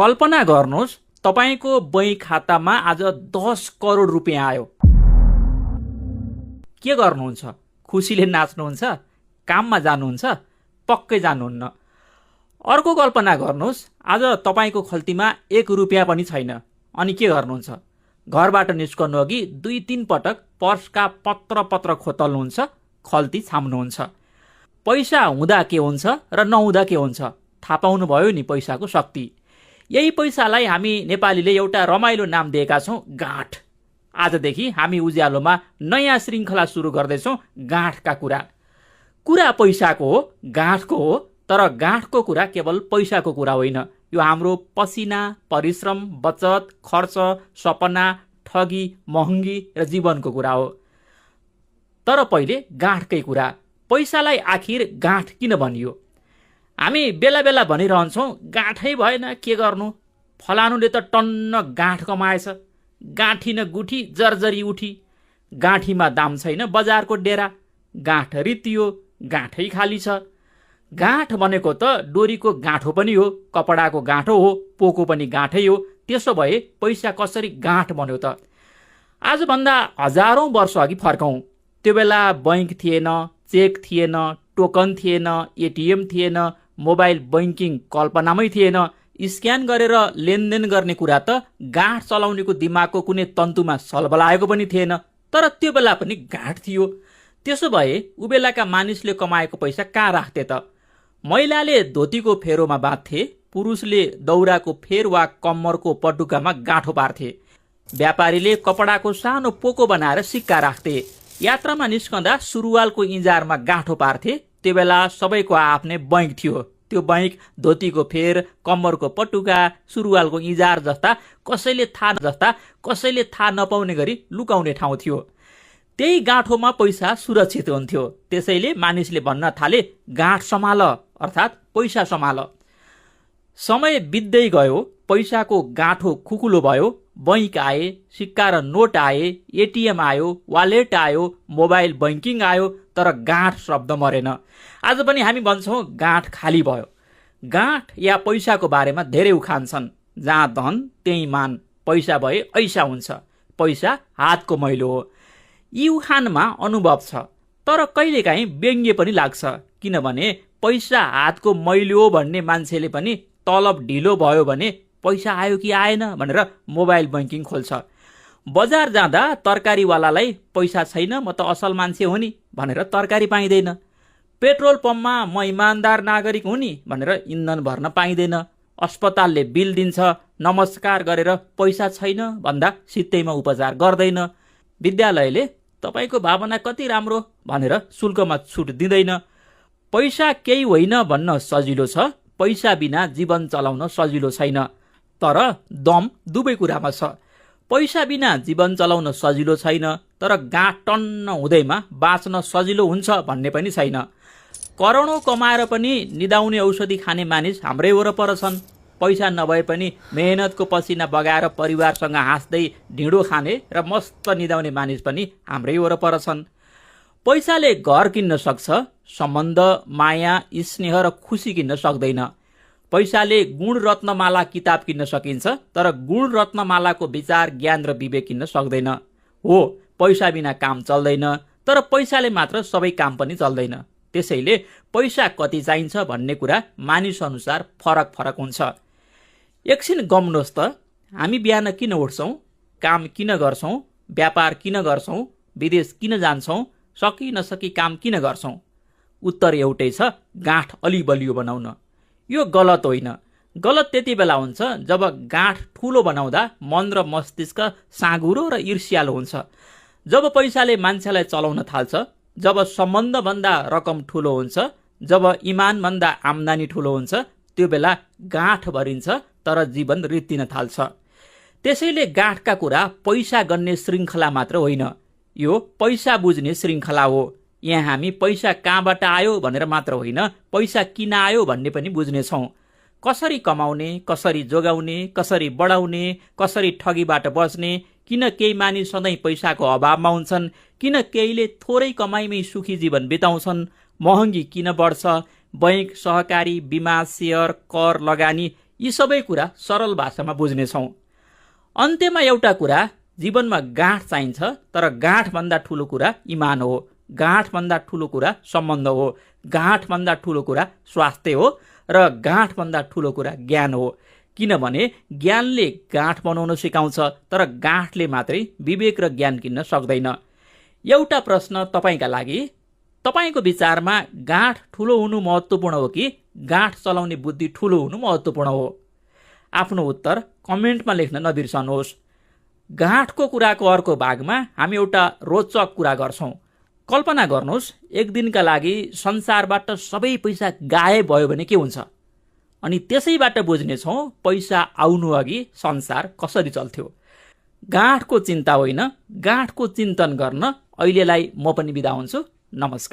कल्पना गर्नुहोस् तपाईको बैंक खातामा आज 10 करोड रुपियाँ आयो। के गर्नुहुन्छ? खुसीले नाच्नुहुन्छ? काममा जानुहुन्छ? पक्कै जानुहुन्न। अर्को कल्पना गर्नुहोस् आज तपाईको खल्तीमा 1 रुपियाँ पनि छैन। अनि के गर्नुहुन्छ? घरबाट निस्कनु अघि 2-3 पटक पर्सका पत्र खोतल्नुहुन्छ, खल्ती छाम्नुहुन्छ। पैसा हुँदा के हुन्छ र नहुँदा के हुन्छ थाहा पाउनु भयो नि पैसाको शक्ति। यही पैसालाई हामी नेपालीले एउटा रमाइलो नाम दिएका छौं, गाँठ। आजदेखि हामी उज्यालोमा नयाँ श्रृङ्खला सुरु गर्दैछौं, गाँठका कुरा। कुरा पैसाको हो, गाँठको हो, तर गाँठको कुरा केवल पैसाको कुरा होइन। यो हाम्रो पसिना, परिश्रम, बचत, खर्च, सपना, ठगी, महँगी र जीवनको कुरा हो। तर पहिले गाँठकै कुरा। पैसालाई आखिर गाँठ किन भनियो? हामी बेला बेला भनिरहन्छौँ, गाँठै भएन के गर्नु, फलानुले त टन्न गाँठ कमाएछ, गाँठी न गुठी जर्जरी उठी, गाँठीमा दाम छैन बजारको डेरा, गाँठ रितियो, गाँठै खाली छ। गाँठ भनेको त डोरीको गाँठो पनि हो, कपडाको गाँठो हो, पोको पनि गाँठै हो। त्यसो भए पैसा कसरी गाँठ बन्यो त? आजभन्दा हजारौं वर्ष अघि फर्कौं। त्यो बेला बैंक थिएन, चेक थिएन, टोकन थिएन, एटिएम थिएन, मोबाइल बैंकिङ कल्पनामै थिएन। स्क्यान गरेर लेनदेन गर्ने कुरा त गाँठ चलाउनेको दिमागको कुनै तन्तुमा सलबलाएको पनि थिएन। तर त्यो बेला पनि गाँठ थियो। त्यसो भए उबेलाका मानिसले कमाएको पैसा कहाँ राख्थे त? महिलाले धोतीको फेरोमा बाँध्थे, पुरुषले दौराको फेर वा कम्मरको पटुकामा गाँठो पार्थे, व्यापारीले कपडाको सानो पोको बनाएर सिक्का राख्थे, यात्रामा निस्कँदा सुरुवालको इँजारमा गाँठो पार्थे। त्यो बेला सबैको आफ्नै बैंक थियो। त्यो बैंक धोतीको फेर, कम्मरको पटुका, सुरुवालको इँजार जस्ता कसैले थाहा नपाउने गरी लुकाउने ठाउँ थियो। त्यही गाँठोमा पैसा सुरक्षित हुन्थ्यो। त्यसैले मानिसले भन्न थाले, गाँठ सम्हाल, अर्थात् पैसा सम्हाल। समय बित्दै गयो, पैसाको गाँठो खुकुलो भयो। बैंक आए, सिक्का र नोट आए, एटिएम आयो, वालेट आयो, मोबाइल बैंकिङ आयो, तर गाँठ शब्द मरेन। आज पनि हामी भन्छौँ गाँठ खाली भयो। गाँठ या पैसाको बारेमा धेरै उखान छन्। जहाँ धन त्यही मान, पैसा भए ऐसा हुन्छ, पैसा हातको मैलो हो। यी उखानमा अनुभव छ, तर कहिलेकाहीँ व्यङ्ग्य पनि लाग्छ। किनभने पैसा हातको मैलो हो भन्ने मान्छेले पनि तलब ढिलो भयो भने पैसा आयो कि आएन भनेर मोबाइल बैंकिङ खोल्छ। बजार जाँदा तरकारीवालालाई पैसा छैन, म त असल मान्छे हो नि भनेर तरकारी पाइँदैन। पेट्रोल पम्पमा म इमान्दार नागरिक हुँ नि भनेर इन्धन भर्न पाइँदैन। अस्पतालले बिल दिन्छ, नमस्कार गरेर पैसा छैन भन्दा सित्तैमा उपचार गर्दैन। विद्यालयले तपाईको भावना कति राम्रो भनेर शुल्कमा छुट दिँदैन। पैसा केही होइन भन्न सजिलो छ, पैसा बिना जीवन चलाउन सजिलो छैन। तर दम दुवै कुरामा छ। पैसा बिना जीवन चलाउन सजिलो छैन, तर गाँठ टन्न हुँदैमा बाँच्न सजिलो हुन्छ भन्ने पनि छैन। करोडौं कमाएर पनि निदाउने औषधि खाने मानिस हाम्रै वरपर छन्। पैसा नभए पनि मेहनतको पसिना बगाएर परिवारसँग हाँस्दै ढिँडो खाने र मस्त निदाउने मानिस पनि हाम्रै वरपर छन्। पैसाले घर किन्न सक्छ, सम्बन्ध, माया, स्नेह र खुसी किन्न सक्दैन। पैसाले गुण रत्नमाला किताब किन्न सकिन्छ, तर गुण रत्नमालाको विचार, ज्ञान र विवेक किन्न सक्दैन। हो, पैसा बिना काम चल्दैन, तर पैसाले मात्र सबै काम पनि चल्दैन। त्यसैले पैसा कति चाहिन्छ भन्ने कुरा मानिस अनुसार फरक फरक हुन्छ। एकछिन गम्नुहोस् त, हामी बिहान किन उठ्छौँ, काम किन गर्छौँ, व्यापार किन गर्छौँ, विदेश किन जान्छौँ, सकी नसकी काम किन गर्छौँ? उत्तर एउटै छ, गाँठ अलि बलियो बनाउन। यो गलत होइन। गलत त्यति बेला हुन्छ जब गाँठ ठुलो बनाउँदा मन र मस्तिष्क साँघुरो र ईर्ष्यालु हुन्छ। जब पैसाले मान्छेलाई चलाउन थाल्छ, जब सम्बन्धभन्दा रकम ठुलो हुन्छ, जब इमानभन्दा आम्दानी ठुलो हुन्छ, त्यो बेला गाँठ भरिन्छ, तर जीवन रित्तिन थाल्छ। त्यसैले गाँठका कुरा पैसा गन्ने श्रृङ्खला मात्र होइन, यो पैसा बुझ्ने श्रृङ्खला हो। यहाँ हामी पैसा कहाँबाट आयो भनेर मात्र होइन, पैसा किन आयो भन्ने पनि बुझ्नेछौँ। कसरी कमाउने, कसरी जोगाउने, कसरी बढाउने, कसरी ठगीबाट बच्ने, किन केही मानिस सधैँ पैसाको अभावमा हुन्छन्, किन केहीले थोरै कमाइमै सुखी जीवन बिताउँछन्, महँगी किन बढ्छ, बैंक, सहकारी, बिमा, सेयर, कर, लगानी यी सबै कुरा सरल भाषामा बुझ्नेछौँ। अन्त्यमा एउटा कुरा, जीवनमा गाँठ चाहिन्छ, तर गाँठभन्दा ठुलो कुरा इमान हो, गाँठभन्दा ठुलो कुरा सम्बन्ध हो, गाँठभन्दा ठुलो कुरा स्वास्थ्य हो र गाँठभन्दा ठुलो कुरा ज्ञान हो। किनभने ज्ञानले गाँठ बनाउन सिकाउँछ, तर गाँठले मात्रै विवेक र ज्ञान किन्न सक्दैन। एउटा प्रश्न तपाईँका लागि, तपाईँको विचारमा गाँठ ठुलो हुनु महत्त्वपूर्ण हो कि गाँठ चलाउने बुद्धि ठुलो हुनु महत्त्वपूर्ण हो? आफ्नो उत्तर कमेन्टमा लेख्न नबिर्सनुहोस्। गाँठको कुराको अर्को भागमा हामी एउटा रोचक कुरा गर्छौँ। कल्पना गर्नुहोस्, एक दिनका लागि संसारबाट सबै पैसा गायब भयो भने के हुन्छ? अनि त्यसैबाट बुझ्नेछौँ पैसा आउनु अघि संसार कसरी चल्थ्यो। गाँठको चिन्ता होइन, गाँठको चिन्तन गर्न अहिलेलाई म पनि बिदा हुन्छु। नमस्कार।